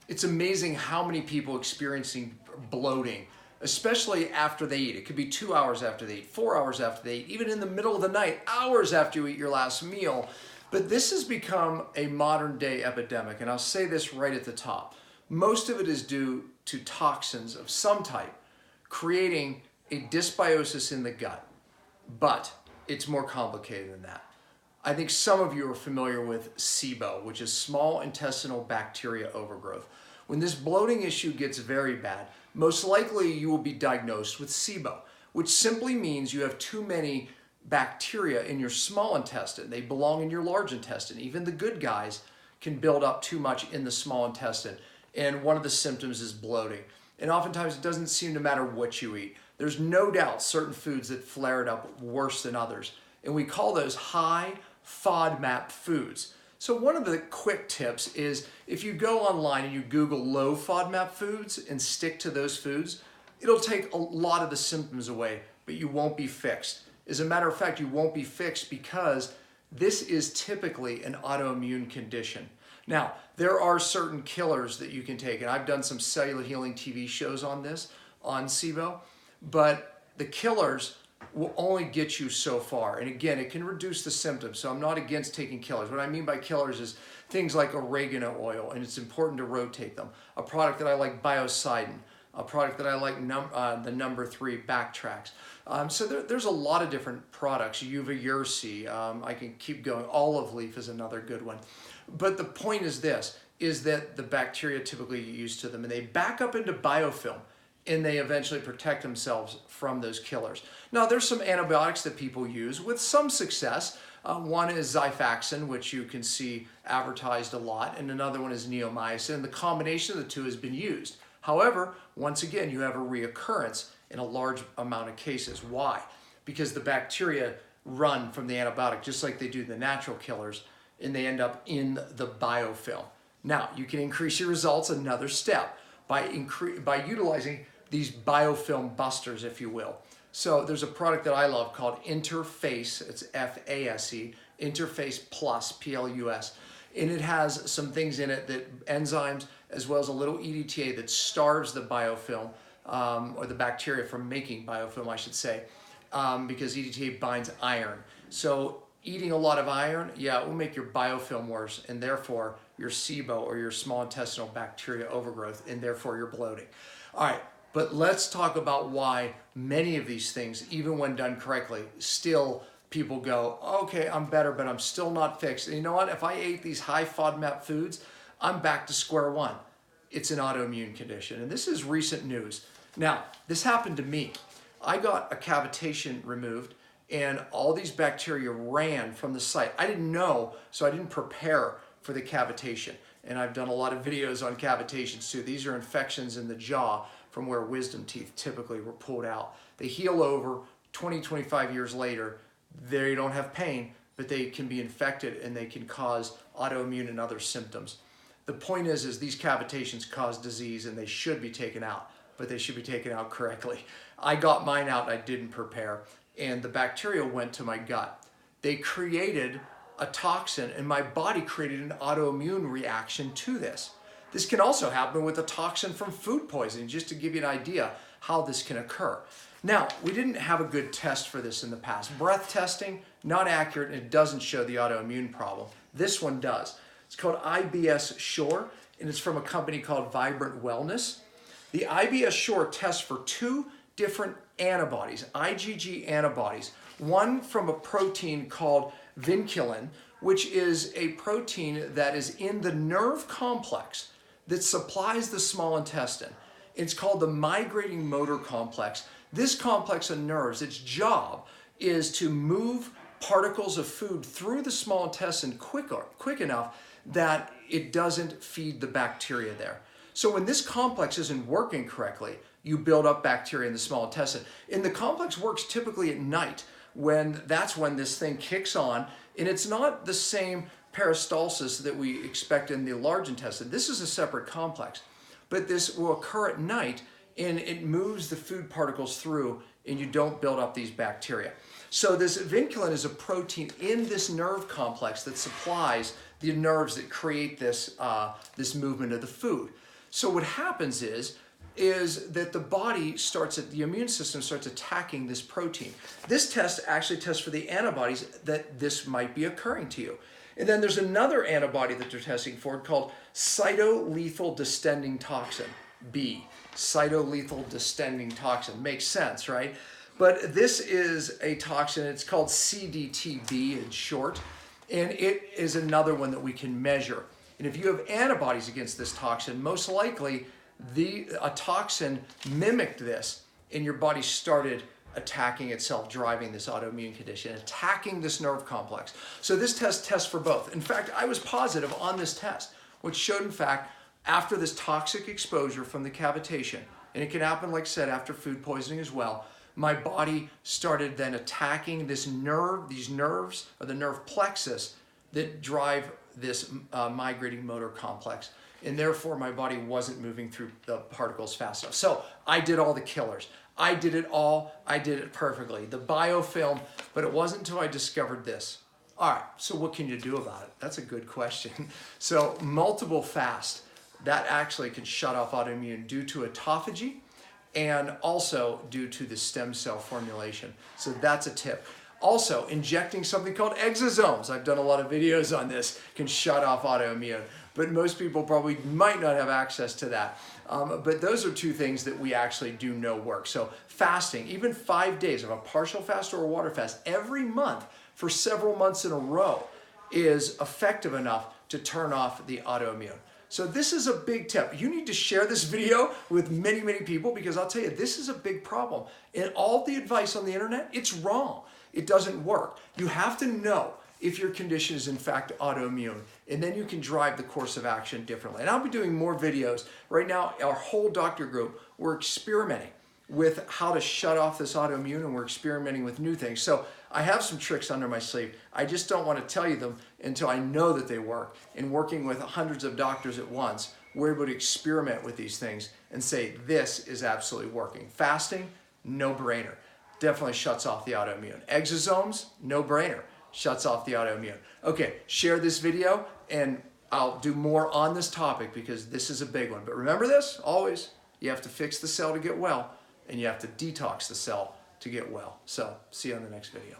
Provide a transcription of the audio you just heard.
It's amazing how many people experiencing bloating, especially after they eat. It could be 2 hours after they eat, 4 hours after they eat, even in the middle of the night, hours after you eat your last meal. But this has become a modern day epidemic, and I'll say this right at the top. Most of it is due to toxins of some type, creating a dysbiosis in the gut. But it's more complicated than that. I think some of you are familiar with SIBO, which is small intestinal bacteria overgrowth. When this bloating issue gets very bad, most likely you will be diagnosed with SIBO, which simply means you have too many bacteria in your small intestine. They belong in your large intestine. Even the good guys can build up too much in the small intestine. And one of the symptoms is bloating. And oftentimes it doesn't seem to matter what you eat. There's no doubt certain foods that flare it up worse than others. And we call those high FODMAP foods. So one of the quick tips is if you go online and you Google low FODMAP foods and stick to those foods, it'll take a lot of the symptoms away, but you won't be fixed. As a matter of fact, you won't be fixed because this is typically an autoimmune condition. Now, there are certain killers that you can take, and I've done some cellular healing TV shows on this, on SIBO, but the killers will only get you so far. And again, it can reduce the symptoms. So I'm not against taking killers. What I mean by killers is things like oregano oil, and it's important to rotate them. A product that I like, biocidin. A product that I like, the number 3 Backtracks. So there's a lot of different products. Uva-Ursi, I can keep going. Olive leaf is another good one. But the point is this, is that the bacteria typically get used to them, and they back up into biofilm, and they eventually protect themselves from those killers. Now, there's some antibiotics that people use with some success. One is Xifaxan, which you can see advertised a lot, and another one is neomycin. And the combination of the two has been used. However, once again, you have a reoccurrence in a large amount of cases. Why? Because the bacteria run from the antibiotic just like they do the natural killers, and they end up in the biofilm. Now, you can increase your results another step by utilizing these biofilm busters, if you will. So there's a product that I love called Interface, it's F-A-S-E, Interface Plus, P-L-U-S. And it has some things in it, that enzymes, as well as a little EDTA that starves the biofilm, or the bacteria from making biofilm, I should say, because EDTA binds iron. So eating a lot of iron, yeah, it will make your biofilm worse, and therefore your SIBO, or your small intestinal bacteria overgrowth, and therefore your bloating. All right, but let's talk about why many of these things, even when done correctly, still people go, okay, I'm better, but I'm still not fixed. And you know what? If I ate these high FODMAP foods, I'm back to square one. It's an autoimmune condition, and this is recent news. Now, this happened to me. I got a cavitation removed, and all these bacteria ran from the site. I didn't know, so I didn't prepare for the cavitation. And I've done a lot of videos on cavitations too. These are infections in the jaw from where wisdom teeth typically were pulled out. They heal over 20, 25 years later. They don't have pain, but they can be infected and they can cause autoimmune and other symptoms. The point is these cavitations cause disease and they should be taken out, but they should be taken out correctly. I got mine out and I didn't prepare, and the bacteria went to my gut. They created a toxin, and my body created an autoimmune reaction to this. This can also happen with a toxin from food poisoning, just to give you an idea how this can occur. Now, we didn't have a good test for this in the past. Breath testing, not accurate, and it doesn't show the autoimmune problem. This one does. It's called IBS Shore, and it's from a company called Vibrant Wellness. The IBS Shore tests for 2 different antibodies, IgG antibodies. One from a protein called vinculin, which is a protein that is in the nerve complex that supplies the small intestine. It's called the migrating motor complex. This complex of nerves, its job is to move particles of food through the small intestine quick enough that it doesn't feed the bacteria there. So when this complex isn't working correctly, you build up bacteria in the small intestine. And the complex works typically at night, that's when this thing kicks on, and it's not the same peristalsis that we expect in the large intestine. This is a separate complex, but this will occur at night, and it moves the food particles through, and you don't build up these bacteria. So this vinculin is a protein in this nerve complex that supplies the nerves that create this, this movement of the food. So what happens is that the immune system starts attacking this protein. This test actually tests for the antibodies that this might be occurring to you. And then there's another antibody that they're testing for called cytolethal distending toxin, B. Cytolethal distending toxin. Makes sense, right? But this is a toxin, it's called CDTB in short, and it is another one that we can measure. And if you have antibodies against this toxin, most likely a toxin mimicked this and your body started attacking itself, driving this autoimmune condition, attacking this nerve complex. So this test tests for both. In fact, I was positive on this test, which showed, in fact, after this toxic exposure from the cavitation, and it can happen, like I said, after food poisoning as well, my body started then attacking these nerves, or the nerve plexus that drive this migrating motor complex. And therefore, my body wasn't moving through the particles fast enough. So I did all the killers. I did it all. I did it perfectly. The biofilm, but it wasn't until I discovered this. All right, so what can you do about it? That's a good question. So multiple fast, that actually can shut off autoimmune due to autophagy and also due to the stem cell formulation. So that's a tip. Also, injecting something called exosomes, I've done a lot of videos on this, can shut off autoimmune. But most people probably might not have access to that. But those are two things that we actually do know work. So fasting, even 5 days of a partial fast or a water fast every month for several months in a row is effective enough to turn off the autoimmune. So this is a big tip. You need to share this video with many, many people because I'll tell you, this is a big problem. And all the advice on the internet, it's wrong. It doesn't work. You have to know if your condition is in fact autoimmune, and then you can drive the course of action differently. And I'll be doing more videos. Right now, our whole doctor group, we're experimenting with how to shut off this autoimmune, and we're experimenting with new things. So I have some tricks under my sleeve. I just don't want to tell you them until I know that they work. And working with hundreds of doctors at once, we're able to experiment with these things and say, this is absolutely working. Fasting, no brainer. Definitely shuts off the autoimmune. Exosomes, no brainer. Shuts off the autoimmune. Okay, share this video and I'll do more on this topic because this is a big one. But remember this, always, you have to fix the cell to get well and you have to detox the cell to get well. So, see you on the next video.